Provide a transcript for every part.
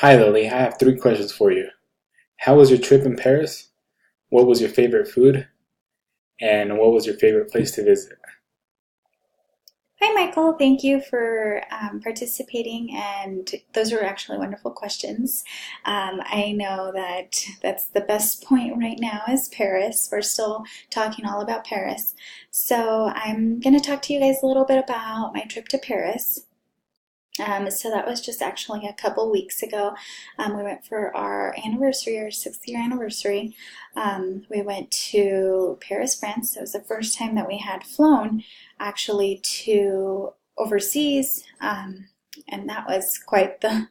Hi Lily, I have three questions for you. How was your trip in Paris? What was your favorite food? And what was your favorite place to visit? Hi, Michael. Thank you for participating, and those were actually wonderful questions. I know that that's the best point right now is Paris. We're still talking all about Paris. So I'm going to talk to you guys a little bit about my trip to Paris. So that was just actually a couple weeks ago. We went for our anniversary, our 6th year anniversary. We went to Paris, France. It was the first time that we had flown actually to overseas, and that was quite the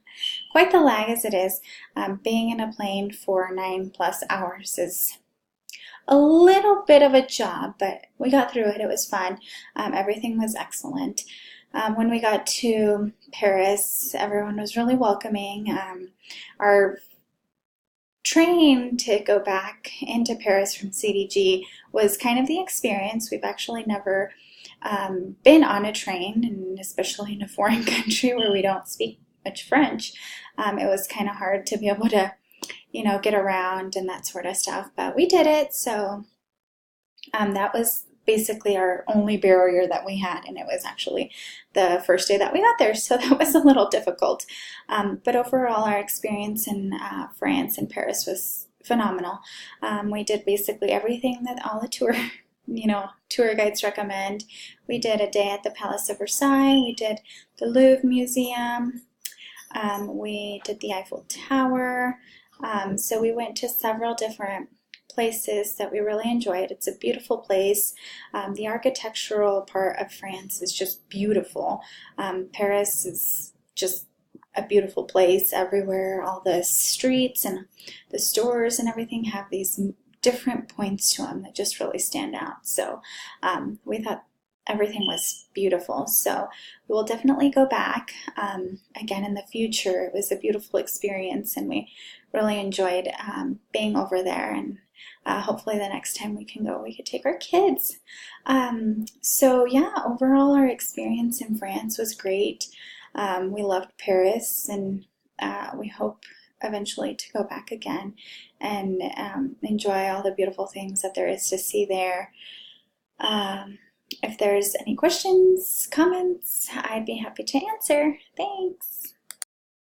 lag as it is. Being in a plane for 9+ hours is a little bit of a job, but we got through it. It was fun. Everything was excellent. When we got to Paris, everyone was really welcoming. Our train to go back into Paris from CDG was kind of the experience. We've actually never been on a train, and especially in a foreign country where we don't speak much French. It was kind of hard to be able to, get around and that sort of stuff, but we did it. So that was basically our only barrier that we had, and it was actually the first day that we got there, so that was a little difficult. But overall, our experience in France and Paris was phenomenal. We did basically everything that all the tour guides recommend. We did a day at the Palace of Versailles. We did the Louvre Museum. We did the Eiffel Tower. So we went to several different places that we really enjoyed. It's a beautiful place. The architectural part of France is just beautiful. Paris is just a beautiful place everywhere. All the streets and the stores and everything have these different points to them that just really stand out. So we thought everything was beautiful. So we will definitely go back again in the future. It was a beautiful experience, and we really enjoyed being over there. And hopefully the next time we can go, we could take our kids. So yeah, overall our experience in France was great. We loved Paris, and we hope eventually to go back again and enjoy all the beautiful things that there is to see there. If there's any questions, comments, I'd be happy to answer. Thanks.